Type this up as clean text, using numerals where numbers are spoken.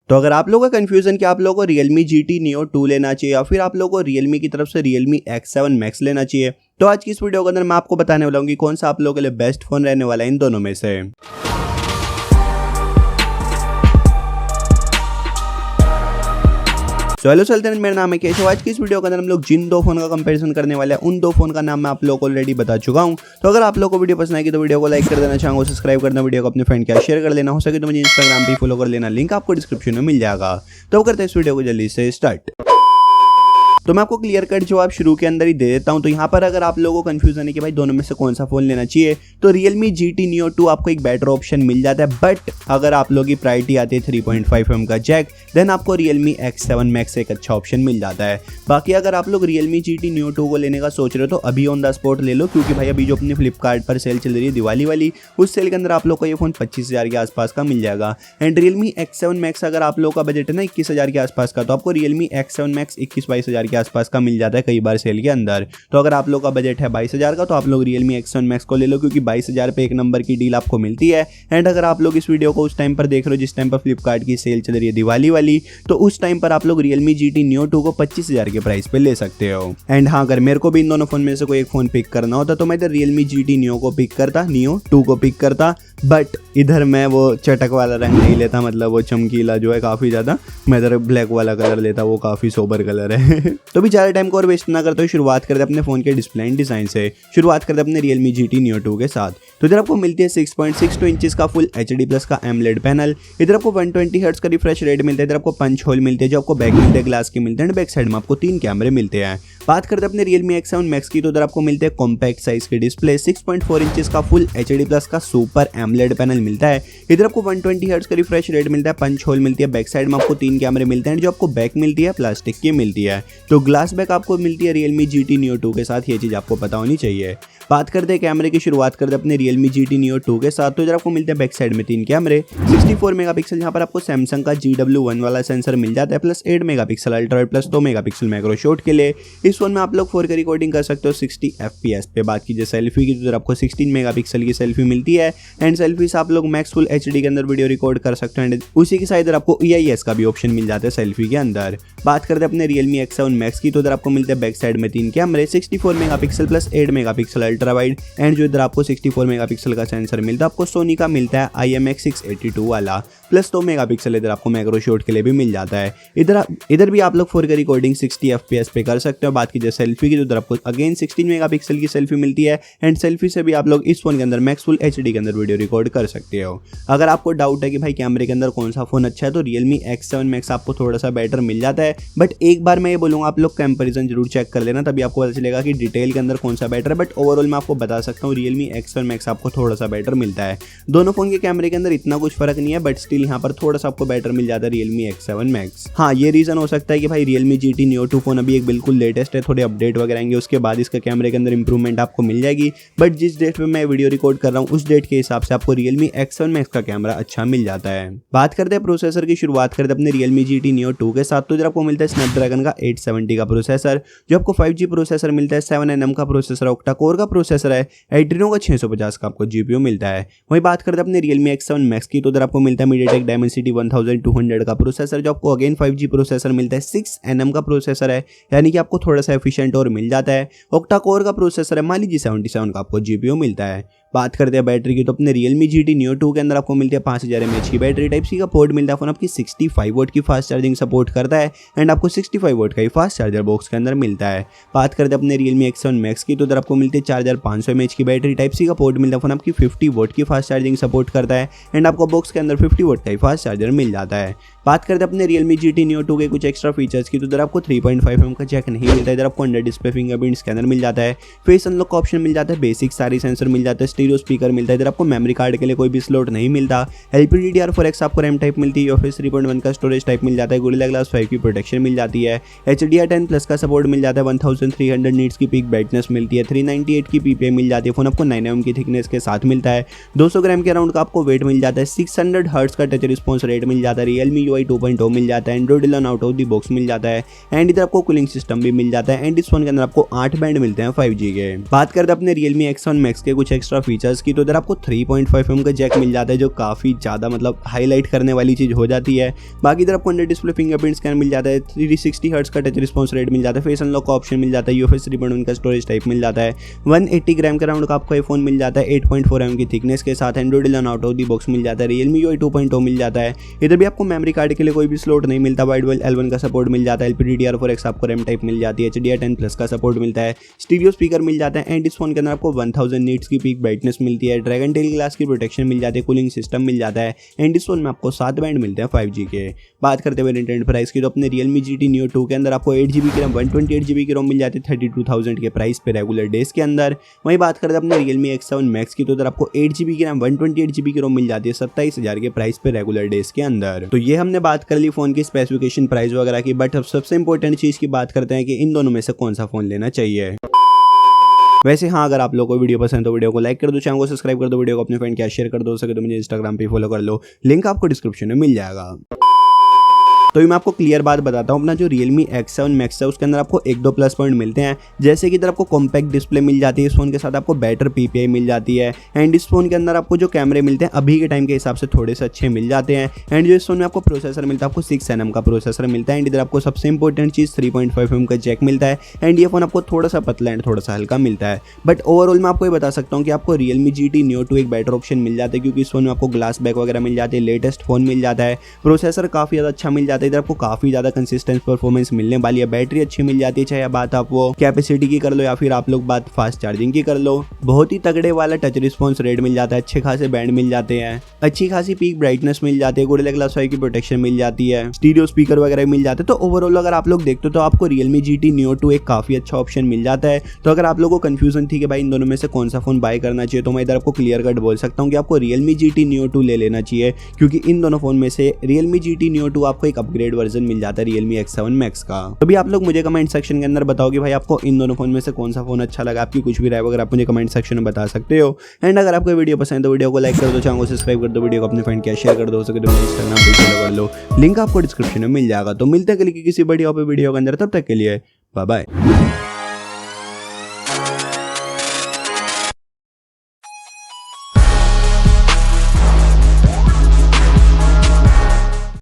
तो अगर आप लोगों का कंफ्यूजन कि आप लोगों को Realme GT Neo 2 लेना चाहिए या फिर आप लोगों को Realme की तरफ से Realme X7 Max लेना चाहिए, तो आज की इस वीडियो के अंदर मैं आपको बताने वाला हूँ कि कौन सा आप लोगों के लिए बेस्ट फोन रहने वाला है इन दोनों में से। हेलो चलते हैं, मेरा नाम है केशव। आज की इस वीडियो के अंदर हम लोग जिन दो फोन का कंपैरिजन करने वाले हैं उन दो फोन का नाम मैं आप लोगों को ऑलरेडी बता चुका हूं। तो अगर आप लोगों को वीडियो पसंद आएगी तो वीडियो को लाइक कर देना, चाहूंगा सब्सक्राइब करना, वीडियो को अपने फ्रेंड के साथ शेयर कर लेना, हो सके तो मुझे इंस्टाग्राम पे फॉलो कर लेना, लिंक आपको डिस्क्रिप्शन में मिल जाएगा। तो करते हैं इस वीडियो को जल्दी से स्टार्ट। तो मैं आपको क्लियर कट जवाब शुरू के अंदर ही दे देता हूं। तो यहाँ पर अगर आप लोगों को कंफ्यूजन है कि भाई दोनों में से कौन सा फोन लेना चाहिए, तो Realme GT Neo 2 आपको एक बेटर ऑप्शन मिल जाता है। बट अगर आप लोगों की प्रायोरिटी आती है 3.5mm का जैक, देन आपको Realme X7 Max एक अच्छा ऑप्शन मिल जाता है। बाकी अगर आप लोग Realme GT Neo 2 को लेने का सोच रहे हो तो अभी ऑन द स्पॉट ले लो, क्योंकि भाई अभी जो अपने फ्लिपकार्ट पर सेल चल रही है दिवाली वाली, उस सेल के अंदर आप लोग को ये फोन 25,000 के आसपास का मिल जाएगा। एंड Realme X7 Max अगर आप लोग का बजट है ना 21,000 के आसपास का, तो आपको Realme X7 Max 21-22,000 के आसपास का मिल जाता है कई बार सेल के अंदर। तो अगर आप लोग का बजट है 22,000 का, तो आप लोग Realme X7 Max को ले लो, क्योंकि 22,000 पे एक नंबर की डील आपको मिलती है। एंड अगर आप लोग इस वीडियो को उस टाइम पर देख रहे हो जिस टाइम पर फ्लिपकार्ट की सेल चल रही है दिवाली वाली, तो उस टाइम पर आप लोग Realme GT Neo 2 को 25,000 के प्राइस पे ले सकते हो। एंड हाँ, अगर मेरे को भी इन दोनों फोन में से कोई एक फोन पिक करना होता तो मैं इधर Realme GT Neo को पिक करता, Neo 2 को पिक करता। बट इधर मैं वो चटक वाला रंग नहीं लेता, मतलब वो चमकीला जो है काफी ज्यादा, मैं इधर ब्लैक वाला कलर लेता, वो काफी सोबर कलर है। तो भी ज्यादा टाइम को और वेस्ट ना करते हुए शुरुआत करते अपने फोन के डिस्प्ले एंड डिजाइन से। शुरुआत करते अपने Realme GT Neo 2 के साथ। तो इधर आपको मिलती है 6.62 इंचेस का फुल HD+ का AMOLED पैनल। इधर आपको 120 हर्ट्ज का रिफ्रेश रेट मिलता है। इधर आपको पंच होल मिलते हैं जो आपको बैक मिलते हैं ग्लास के मिलते हैं। बैक साइड में आपको 3 कैमरे मिलते हैं। बात करते हैं अपने Realme X7 Max की, तो इधर आपको मिलते हैं कॉम्पैक्ट साइज के डिस्प्ले, 6.4 इंचेस का फुल HD+ का सुपर AMOLED पैनल मिलता है। इधर आपको 120 हर्ट्ज का रिफ्रेश रेट मिलता है, पंच होल मिलती है, बैक साइड में आपको 3 कैमरे मिलते हैं। जो आपको बैक मिलती है प्लास्टिक की मिलती है। तो ग्लास बैक आपको मिलती है Realme GT Neo 2 के साथ, ये चीज आपको पता होनी चाहिए। बात करते हैं कैमरे की, शुरुआत करते हैं अपने Realme GT Neo 2 के साथ। तो इधर आपको मिलते हैं बैक साइड में 3 कैमरे, 64 मेगापिक्सल, यहाँ पर आपको सैमसंग का GW1 वाला सेंसर मिल जाता है, plus 8 megapixel ultra plus 2 megapixel macro shot के लिए। इस फोन में आप लोग 4K रिकॉर्डिंग कर सकते हो 60 FPS पे। बात कीजिए सेल्फी की, तो इधर आपको 16 मेगापिक्सल की सेल्फी मिलती है। एंड सेल्फी से आप लोग मैक्स फुल HD के अंदर वीडियो रिकॉर्ड कर सकते हो। एंड उसी के साथ इधर आपको EIS का भी ऑप्शन मिल जाता है सेल्फी के अंदर। बात करते हैं अपने Realme X7 Max की, तो इधर आपको मिलते हैं बैक साइड में 3 कैमरे, 64 megapixel plus 8 megapixel ultra wide. And जो इधर आपको 64 मेगापिक्सल का सेंसर मिलता है, आपको सोनी का मिलता है IMX682 वाला, प्लस 2 मेगापिक्सल इधर आपको मैक्रो शॉट के लिए भी मिल जाता है। इधर भी आप लोग 4K रिकॉर्डिंग 60 FPS पे कर सकते हो। बात कीजिए सेल्फी की, तो इधर आपको अगेन 16 मेगापिक्सल की सेल्फी मिलती है। एंड सेल्फी से भी आप लोग इस फोन के अंदर मैक्स फुल HD के अंदर वीडियो रिकॉर्ड कर सकते हो। अगर आपको डाउट है कि भाई कैमरे के अंदर कौन सा फोन अच्छा है, तो Realme X7 Max आपको थोड़ा सा बेटर मिल जाता है। बट एक बार मैं ये बोलूँगा आप लोग कंपैरिजन जरूर चेक कर लेना, तभी आपको पता चलेगा कि डिटेल के अंदर कौन सा बेटर है। बट ओवरऑल मैं आपको बता सकता हूँ Realme X7 Max आपको थोड़ा सा बेटर मिलता है। दोनों फोन के कैमरे के अंदर इतना कुछ फर्क नहीं है, बट स्टिल यहाँ पर थोड़ा सा आपको बेटर मिल जाता है Realme X7 Max। हाँ, ये रीजन हो सकता है कि भाई Realme GT Neo 2 फोन अभी एक बिल्कुल लेटेस्ट है, थोड़े अपडेट वगैरह आएंगे, उसके बाद इसका कैमरे के अंदर इंप्रूवमेंट आपको मिल जाएगी। बट जिस डेट पे मैं वीडियो रिकॉर्ड कर रहा हूँ उस डेट के हिसाब से आपको Realme X7 Max का कैमरा अच्छा मिल जाता है। बात करते हैं प्रोसेसर की, शुरुआत करते हैं अपने Realme GT Neo 2 के साथ। तो इधर आपको मिलता है स्नैपड्रैगन का 870 का प्रोसेसर, जो आपको 5G प्रोसेसर मिलता है, 7nm का प्रोसेसर, ऑक्टा कोर का प्रोसेसर है, एड्रीनो का 650 का आपको GPU मिलता है। वही बात करते हैं अपने Realme X7 Max की, तो इधर आपको मिलता है MediaTek Dimensity 1200 का प्रोसेसर, जो आपको अगेन 5G प्रोसेसर मिलता है, 6nm का प्रोसेसर है, यानी कि आपको थोड़ा सा एफिशिएंट और मिल जाता है। ऑक्टा कोर का प्रोसेसर है, मान लीजिए 77 का आपको GPU मिलता है। बात करते हैं बैटरी की, तो अपने Realme GT Neo 2 के अंदर आपको मिलती है 5000 mAh की बैटरी, टाइप सी का पोर्ट मिलता है। फोन आपकी 65 वोट की फास्ट चार्जिंग सपोर्ट करता है। एंड आपको 65 वोट का ही फास्ट चार्जर बॉक्स के अंदर मिलता है। बात करते हैं अपने Realme X7 Max की, तो इधर आपको मिलती है 4500 mAh की बैटरी, टाइप सी का पोर्ट मिलता है। फोन आपकी 50 वोट की फास्ट चार्जिंग सपोर्ट करता है। एंड आपको बॉक्स के अंदर 50 वोट का ही फास्ट चार्जर मिल जाता है। बात करते हैं अपने Realme GT Neo 2 के कुछ एक्स्ट्रा फीचर्स की, तो इधर आपको 3.5mm का जैक नहीं मिलता है। इधर आपको अंडर डिस्प्ले फिंगरप्रिंट स्कैनर मिल जाता है, फेस अनलॉक का ऑप्शन मिल जाता है, बेसिक सारी सेंसर मिल जाता है, स्टीरियो स्पीकर मिलता है। इधर आपको मेमोरी कार्ड के लिए कोई भी स्लॉट नहीं मिलता। LPDDR4X आपको रैम टाइप मिलती है, ऑफिस 3.1 का स्टोरेज टाइप मिल जाता है, गोरिल्ला ग्लास 5 की प्रोटेक्शन मिल जाती है, HDR10+ का सपोर्ट मिल जाता है, 1300 नीट्स की पीक ब्राइटनेस मिलती है, 398 की PPI मिल जाती है। फोन आपको 9mm की थिकनेस के साथ मिलता है, 200 ग्राम के अराउंड का आपको वेट मिल जाता है, 600 हर्ट्ज का टच रिस्पॉन्स रेट मिल जाता है, Realme UI UI 2.0 मिल जाता है, Android 11 out of the box मिल जाता है, एंड इधर आपको कूलिंग सिस्टम भी मिल जाता है, एंड इस फोन के अंदर आपको 8 बैंड मिलते हैं 5G के। बात करते हैं अपने Realme X7 Max के कुछ एक्स्ट्रा फीचर्स की, तो इधर आपको 3.5mm का जैक मिल जाता है, जो काफी ज्यादा मतलब हाईलाइट करने वाली चीज हो जाती है। बाकी इधर आपको अंडर डिस्प्ले फिंगरप्रिंट स्कैन मिल जाता है, 360 हर्ट्ज का टच रिस्पॉन्स रेट मिल जाता है, फेस अनलॉक का ऑप्शन मिल जाता है, UFS 3.1 का स्टोरेज टाइप मिल जाता है, 180 ग्राम के राउंड का आपको ये फोन मिल जाता है 8.4mm की थिकनेस के साथ, Android 11 out of the box मिल जाता है, Realme UI 2.0 मिल जाता है। इधर भी आपको मेमोरी कार्ड के लिए कोई भी स्लॉट नहीं मिलता, वाइड L1 का सपोर्ट मिल जाता है, LPDDR4X आपको रैम टाइप मिल जाती है, HDR10+ का सपोर्ट मिलता है, स्टीरियो स्पीकर मिल जाता है, एंड इस फोन के अंदर आपको 1000 नीट्स की पीक ब्राइटनेस मिलती है, ड्रैगन टेल ग्लास की प्रोटेक्शन मिल जाती है, कूलिंग सिस्टम मिल जाता है, एंड इस फोन में आपको 7 बैंड मिलते हैं 5G के। बात करते हुए इंटरनेट प्राइस की, तो अपने Realme GT Neo 2 के अंदर आपको 8GB की रैम 128GB की रोम मिल जाती है 32,000 के प्राइस पे रेगुलर डेज के अंदर। वहीं बात करते हैं अपने Realme X7 Max की, तो इधर आपको 8GB की रैम 128GB की रोम मिल जाती है 27,000 के प्राइस पे रेगुलर डेज के अंदर। तो ये हमने बात कर ली फोन की स्पेसिफिकेशन, प्राइस वगैरह की, बट अब सबसे इंपॉर्टेंट चीज की बात करते हैं कि इन दोनों में से कौन सा फोन लेना चाहिए। वैसे हाँ, अगर आप लोगों को वीडियो पसंद है तो वीडियो को लाइक कर दो, चैनल को सब्सक्राइब कर दो, वीडियो को अपने फ्रेंड के शेयर कर दो, सके तो मुझे इंस्टाग्राम पे फॉलो कर लो, लिंक आपको डिस्क्रिप्शन में मिल जाएगा। तो मैं आपको क्लियर बात बताता हूँ, अपना जो Realme X7 Max है उसके अंदर आपको 1-2 प्लस पॉइंट मिलते हैं, जैसे कि इधर आपको कॉम्पैक्ट डिस्प्ले मिल जाती है, इस फोन के साथ आपको बेटर PPI मिल जाती है, एंड इस फोन के अंदर आपको जो कैमरे मिलते हैं अभी के टाइम के हिसाब से थोड़े से अच्छे मिल जाते हैं, एंड जो इस फोन में आपको प्रोसेसर मिलता है आपको 6nm का प्रोसेसर मिलता है, एंड इधर आपको सबसे इंपॉर्टेंट चीज 3.5mm का जैक मिलता है, एंड ये फोन आपको थोड़ा सा पतला एंड थोड़ा सा हल्का मिलता है। बट ओवरऑल मैं आपको ये बता सकता हूँ कि आपको Realme GT Neo 2 एक बेटर ऑप्शन मिल जाता है, क्योंकि इस फोन में आपको ग्लास बैक वगैरह मिल जाते हैं, लेटेस्ट फोन मिल जाता है, प्रोसेसर काफी ज्यादा अच्छा मिल जाता है, इधर आपको काफी ज्यादा कंसिस्टेंट परफॉर्मेंस मिलने वाली है, बैटरी अच्छी मिल जाती है, चाहे बात आप वो कैपेसिटी की कर लो या फिर आप लोग बात फास्ट चार्जिंग की कर लो। बहुत ही तगड़े वाला टच रिस्पॉन्स रेट मिल जाता है, अच्छे खासे बैंड मिल जाते हैं, अच्छी खासी पीक ब्राइटनेस मिल जाती है, गोरिल्ला ग्लास 5 की प्रोटेक्शन मिल जाती है, स्टीरियो स्पीकर वगैरह मिल जाते हैं। तो ओवरऑल अगर आप लोग देखते हो तो आपको Realme GT Neo 2 एक काफी अच्छा ऑप्शन मिल जाता है। तो अगर आप लोगों को कंफ्यूजन थी कि भाई इन दोनों में से कौन सा फोन बाय करना चाहिए, तो मैं इधर आपको क्लियर कट बोल सकता हूँ कि आपको Realme GT Neo 2 ले लेना चाहिए, क्योंकि इन दोनों फोन में से Realme GT Neo 2 आपको एक अपग्रेड वर्जन मिल जाता है Realme X7 Max का। तभी आप लोग मुझे कमेंट सेक्शन के अंदर बताओ कि भाई आपको इन दोनों फोन में से कौन सा फोन अच्छा लगा, आपकी कुछ भी राय वगैरह आप मुझे कमेंट सेक्शन में बता सकते हो। एंड अगर आपको वीडियो पसंद है तो वीडियो को लाइक कर दो, चैनल को सब्सक्राइब कर दो, वीडियो को अपने फ्रेंड के शेयर कर दो, सके तो इंस्टाग्राम पे फॉलो कर लो, लिंक आपको डिस्क्रिप्शन में मिल जाएगा। तो मिलते हैं कल की किसी बढ़िया वीडियो के अंदर, तब तक के लिए बाय बाय।